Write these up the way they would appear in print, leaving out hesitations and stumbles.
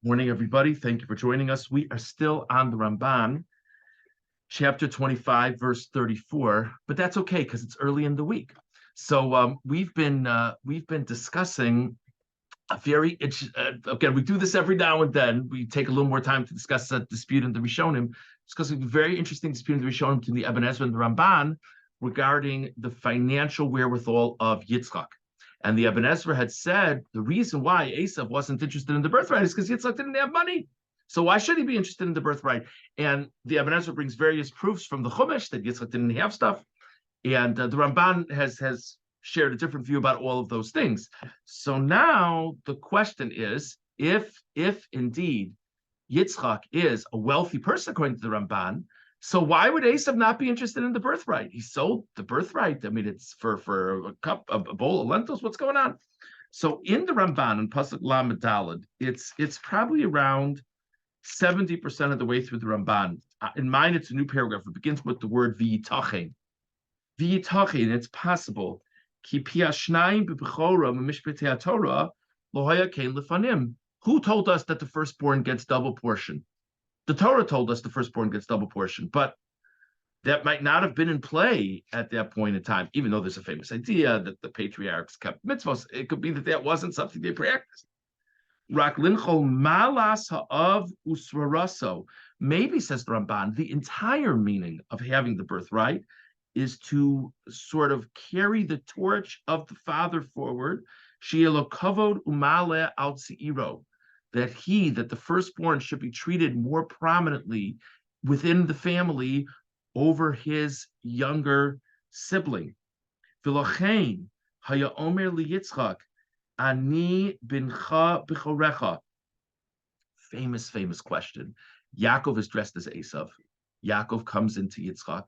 Morning, everybody. Thank you for joining us. We are still on the Ramban, chapter 25, verse 34, but that's okay because it's early in the week. So we've been discussing a very again. We do this every now and then. We take a little more time to discuss a dispute in the Rishonim, discussing a very interesting dispute in the Rishonim between the Ibn Ezra and the Ramban regarding the financial wherewithal of Yitzchak. And the Ibn Ezra had said the reason why Esav wasn't interested in the birthright is because Yitzchak didn't have money. So why should he be interested in the birthright? And the Ibn Ezra brings various proofs from the Chumash that Yitzchak didn't have stuff. And the Ramban has shared a different view about all of those things. So now the question is, if indeed Yitzchak is a wealthy person according to the Ramban, so why would Esav not be interested in the birthright? He sold the birthright. I mean, it's for a bowl of lentils. What's going on? So in the Ramban in Pasuk Lamed Daled, it's probably around 70% of the way through the Ramban. In mine, it's a new paragraph. It begins with the word v'yitachen. V'yitachen, it's possible. Ki pi hashnayim b'bechora m'mishpetei Torah lo haya kein lefanim. Who told us that the firstborn gets double portion? The Torah told us the firstborn gets double portion, but that might not have been in play at that point in time, even though there's a famous idea that the patriarchs kept mitzvahs. It could be that that wasn't something they practiced. Rak linchol malas ha'av usraraso. Maybe, says the Ramban, the entire meaning of having the birthright is to sort of carry the torch of the father forward. Shielo kavod umale al tziro. That the firstborn should be treated more prominently within the family over his younger sibling. V'lochein haya omer liyitzchak ani bincha b'chorecha. Famous question. Yaakov is dressed as Esav. Yaakov comes into Yitzchak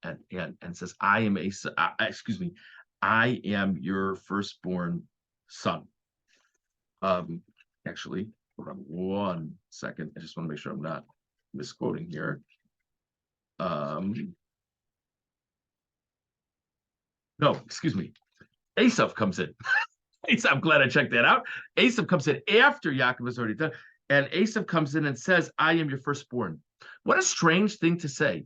and says, "I am Esav. I am your firstborn son." Actually, hold on 1 second. I just want to make sure I'm not misquoting here. No, excuse me. Esav comes in. I'm glad I checked that out. Esav comes in after Yaakov has already done, and Esav comes in and says, "I am your firstborn." What a strange thing to say.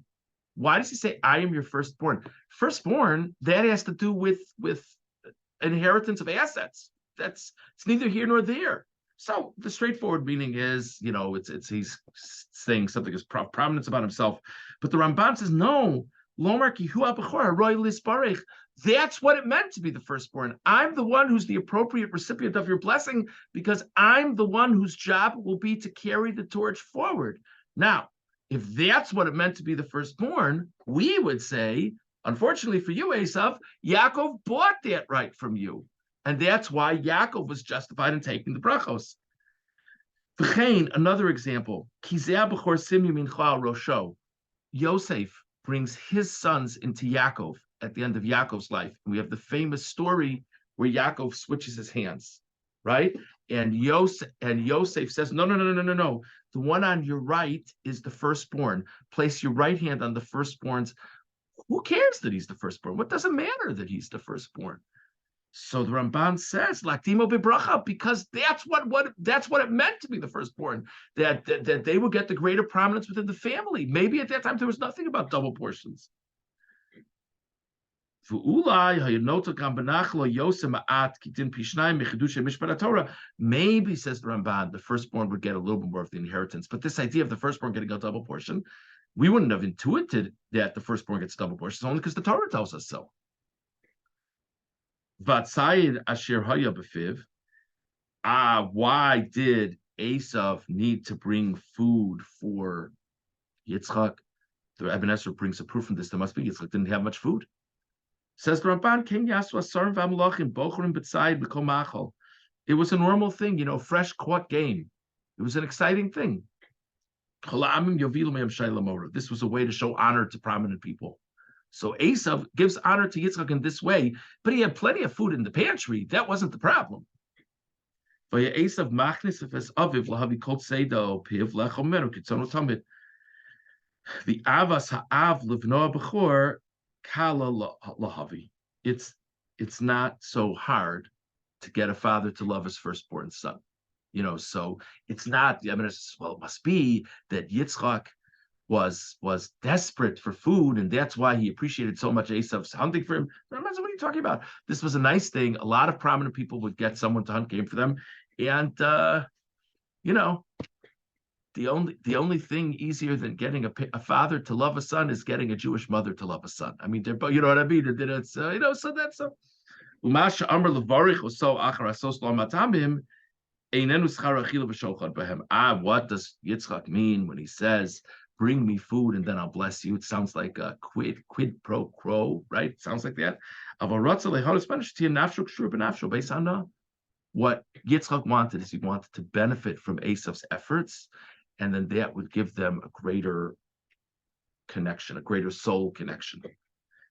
Why does he say, "I am your firstborn"? Firstborn, that has to do with inheritance of assets. It's neither here nor there. So the straightforward meaning is, it's he's saying something as prominence about himself. But the Ramban says, no, that's what it meant to be the firstborn. I'm the one who's the appropriate recipient of your blessing because I'm the one whose job will be to carry the torch forward. Now, if that's what it meant to be the firstborn, we would say, unfortunately for you, Esav, Yaakov bought that right from you. And that's why Yaakov was justified in taking the brachos. V'chein, another example. Yosef brings his sons into Yaakov at the end of Yaakov's life. And we have the famous story where Yaakov switches his hands, right? And Yosef says, no. The one on your right is the firstborn. Place your right hand on the firstborn's. Who cares that he's the firstborn? What does it matter that he's the firstborn? So the Ramban says, "Laktimo bebracha," because that's what it meant to be the firstborn. That they would get the greater prominence within the family. Maybe at that time there was nothing about double portions. Maybe, says the Ramban, the firstborn would get a little bit more of the inheritance. But this idea of the firstborn getting a double portion, we wouldn't have intuited that the firstborn gets double portions only because the Torah tells us so. Vatsayid asher haya b'fiv. Why did Esav need to bring food for Yitzchak? The Ibn Ezra brings a proof from this. There must be Yitzchak didn't have much food. Says the Ramban, King Yaswa Sarim V'Amalachim Bochurim B'Tzayid B'Kol Machal. It was a normal thing, fresh caught game. It was an exciting thing. This was a way to show honor to prominent people. So Esav gives honor to Yitzchak in this way, but he had plenty of food in the pantry. That wasn't the problem. The avas ha'av livnoa b'chor kala lahavi. It's not so hard to get a father to love his firstborn son. So it's not, I mean, well, it must be that Yitzchak was desperate for food, and that's why he appreciated so much Esav's hunting for him. What are you talking about? This was a nice thing. A lot of prominent people would get someone to hunt game for them, and you know, the only thing easier than getting a father to love a son is getting a Jewish mother to love a son. I mean, they're both, you know what I mean? It's so that's so. Umasha Amr Levarich was so achar asos lo matamim. What does Yitzchak mean when he says, bring me food and then I'll bless you? It sounds like a quid pro quo, right? It sounds like that. Based on what Yitzchak wanted is he wanted to benefit from Esav's efforts, and then that would give them a greater connection, a greater soul connection.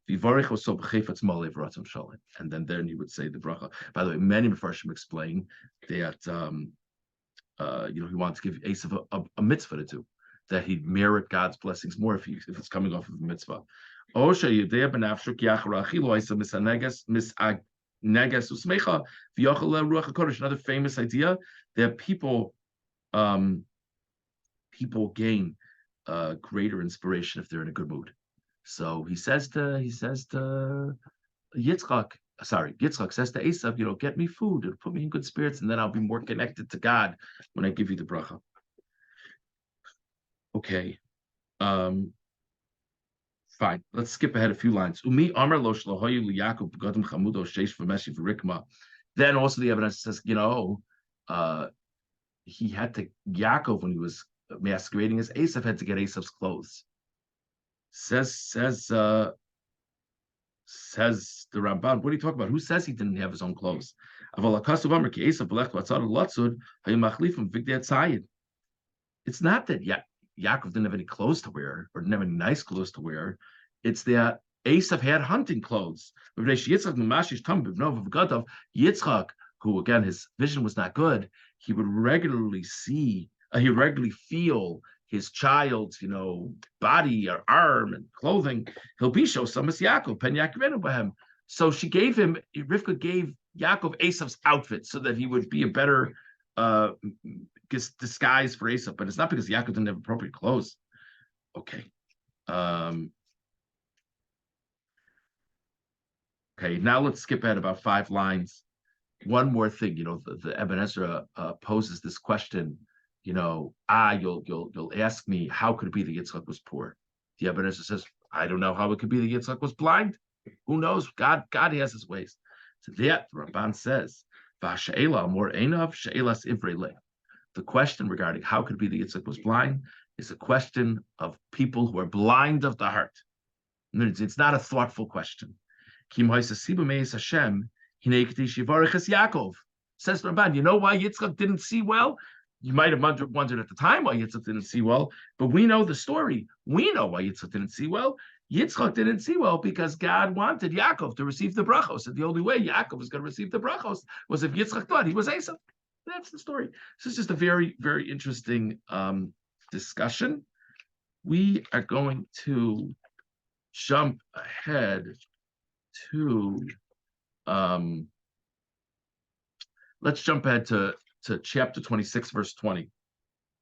And then you would say the bracha. By the way, many Mefarshim explain that he wants to give Esav a mitzvah to do, that he'd merit God's blessings more if it's coming off of a mitzvah. Another famous idea that people gain greater inspiration if they're in a good mood. So he says to Yitzchak says to Esav, get me food, it'll put me in good spirits, and then I'll be more connected to God when I give you the bracha. Okay. Fine. Let's skip ahead a few lines. Then also the evidence says, he had to, Yaakov, when he was masquerading as Esav, had to get Esav's clothes. Says the Ramban, what are you talking about? Who says he didn't have his own clothes? It's not that Yaakov didn't have any clothes to wear or didn't have any nice clothes to wear. It's that Esav had hunting clothes. Yitzchak, who again his vision was not good, he would regularly feel his child's, body or arm and clothing. He'll be show some as Yaakov, pen Yaakov by him. So Rivka gave Yaakov Esav's outfit so that he would be a better disguise for Esav. But it's not because Yaakov didn't have appropriate clothes. Okay. Okay, now let's skip ahead about 5 lines. One more thing, the Eben Ezra poses this question. You'll ask me, how could it be that Yitzchak was poor? The Eben Ezra says, I don't know how it could be that Yitzchak was blind. Who knows? God has his ways. So that the Ramban says, the question regarding how could it be that Yitzchak was blind is a question of people who are blind of the heart. It's not a thoughtful question. Says the Ramban, you know why Yitzchak didn't see well? You might have wondered at the time why Yitzchak didn't see well, but we know the story. We know why Yitzchak didn't see well. Yitzchak didn't see well because God wanted Yaakov to receive the brachos, and the only way Yaakov was going to receive the brachos was if Yitzchak thought he was Esav. That's the story. This is just a very, very interesting discussion. We are going to jump ahead to let's jump ahead to chapter 26, verse 20.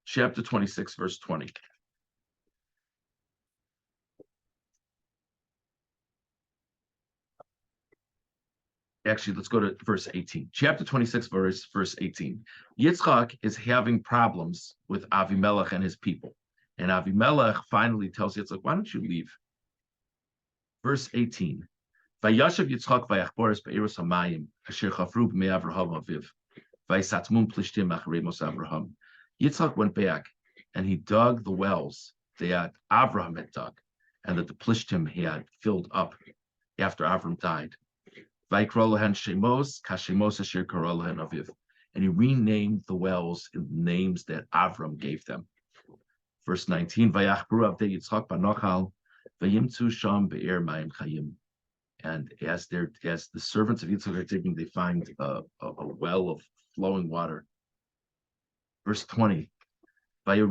Chapter 26, verse 20. Actually, let's go to verse 18. Chapter 26, verse 18. Yitzchak is having problems with Avimelech and his people. And Avimelech finally tells Yitzchak, why don't you leave? Verse 18. Vayashav Yitzchak vayachboris be'eros hamayim asher chafru b'mei Avraham aviv. Yitzchak went back and he dug the wells that Avraham had dug and that the Plishtim had filled up after Avraham died. And he renamed the wells in names that Avraham gave them. Verse 19, and as the servants of Yitzchak are digging, they find a well of flowing water. Verse 20. And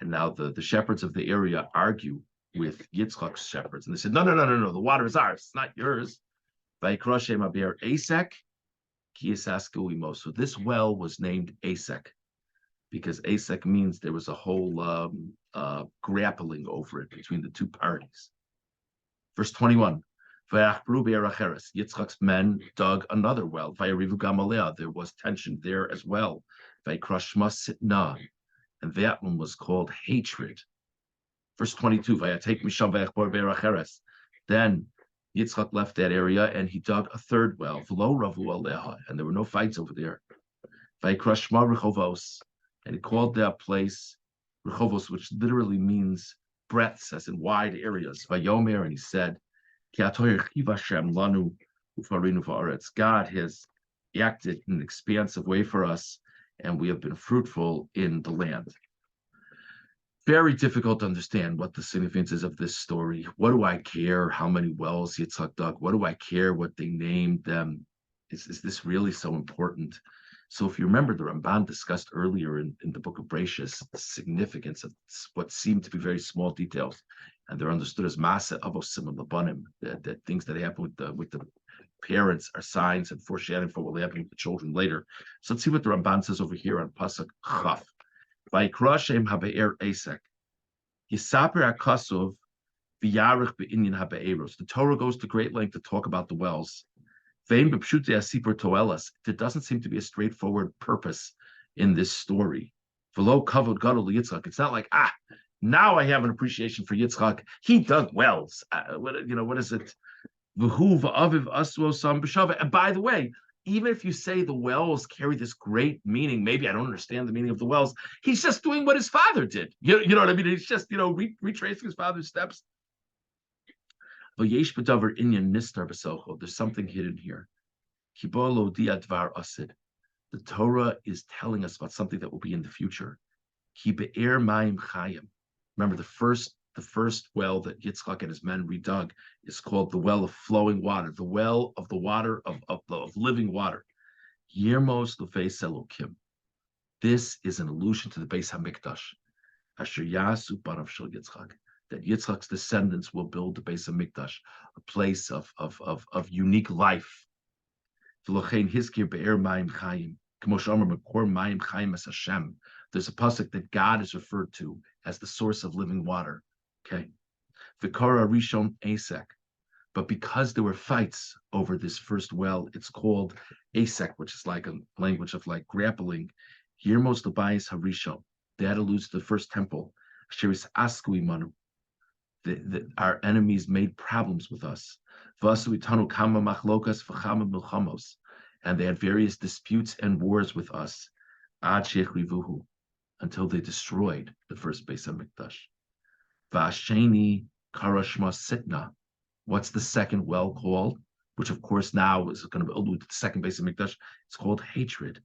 now the shepherds of the area argue with Yitzchak's shepherds, and they said, no, the water is ours, it's not yours. So this well was named Asek because Asek means there was a whole grappling over it between the two parties. Verse 21. Yitzchak's men dug another well. There was tension there as well. And that one was called hatred. Verse 22. Then Yitzchak left that area and he dug a third well. And there were no fights over there. And he called that place Rechovos, which literally means breadths, as in wide areas. Vayomer, and he said, God has acted in an expansive way for us, and we have been fruitful in the land. Very difficult to understand what the significance is of this story. What do I care how many wells Yitzchak dug? What do I care what they named them? Is this really so important? So if you remember, the Ramban discussed earlier in the book of Bereshis the significance of what seemed to be very small details, and they're understood as Masa Avosim and Labanim, that things that happen with the parents are signs and foreshadowing for what will happen with the children later. So let's see what the Ramban says over here on Pasuk Chaf. Vayikra Shem Habe'er Asek Yisaper HaKasuv V'Yarich Be'inyan Habe'eros. The Torah goes to great length to talk about the wells. There doesn't seem to be a straightforward purpose in this story. It's not like, now I have an appreciation for Yitzchak. He dug wells. What is it? And by the way, even if you say the wells carry this great meaning, maybe I don't understand the meaning of the wells. He's just doing what his father did. You know what I mean? He's just, retracing his father's steps. There's something hidden here. The Torah is telling us about something that will be in the future. Remember, the first well that Yitzchak and his men redug is called the well of flowing water, the well of the water of living water. Yermos Lefeis Elokim. This is an allusion to the Beis Hamikdash. Asher Yasu Barav Shel Yitzchak. That Yitzchak's descendants will build the Beis Hamikdash, a place of unique life. There's a pasuk that God is referred to as the source of living water. Okay, Vikara Rishon Asek, but because there were fights over this first well, it's called Asek, which is like a language of like grappling. Yermos Labayis Harishon. That alludes to the first temple. Shiris Askui Manu. Our enemies made problems with us. And they had various disputes and wars with us until they destroyed the first Beis Hamikdash. Vasheni Karashma Sitna. What's the second well called? Which of course now is going to allude to the second Beis Hamikdash. It's called hatred.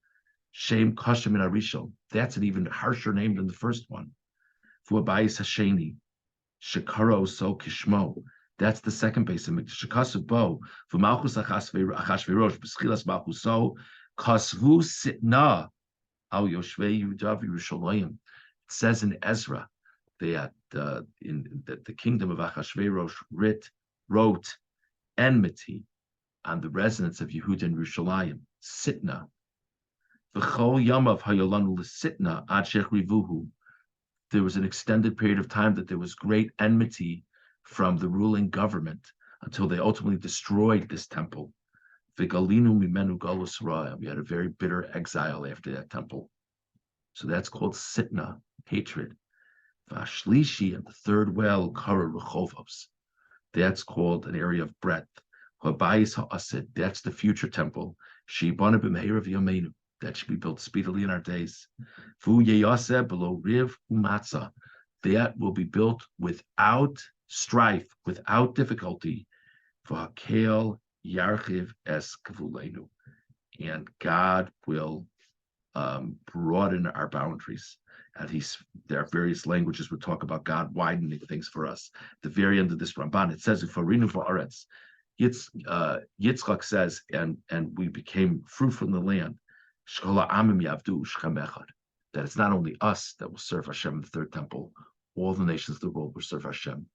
Shem Kashem in Arishon. That's an even harsher name than the first one. Fuabayis Hasheni. Shekaro so kishmo. That's the second Beis Hamikdash. Shekasu bo v'malchus Achashverosh b'schilas malchuso kasvu sitna al yoshvei Yehuda v'Yerushalayim. It says in Ezra that the kingdom of Achashverosh wrote enmity on the residents of Yehuda and Yerushalayim. Sitna. V'chol yamav hayolanu l'sitna ad shechrivuhu. There was an extended period of time that there was great enmity from the ruling government until they ultimately destroyed this temple. We had a very bitter exile after that temple. So that's called sitna, hatred. Vashlishi, and the third well, kara rechovos. That's called an area of breadth. That's the future temple. Shibana b'meirav yomenu. That should be built speedily in our days. Below riv umatzah. That will be built without strife, without difficulty. V'hakel yarchiv es kavulenu. And God will broaden our boundaries. And there are various languages would talk about God widening things for us. At the very end of this Ramban, it says, "Farinu v'aretz." Yitzchak says, and we became fruitful in the land. That it's not only us that will serve Hashem in the third temple, all the nations of the world will serve Hashem.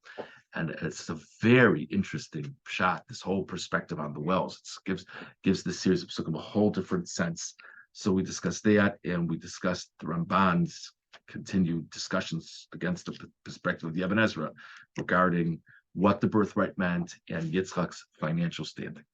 And it's a very interesting shot, this whole perspective on the wells. It gives this series of psukim a whole different sense. So we discussed that, and we discussed the Ramban's continued discussions against the perspective of the Ibn Ezra regarding what the birthright meant and Yitzchak's financial standing.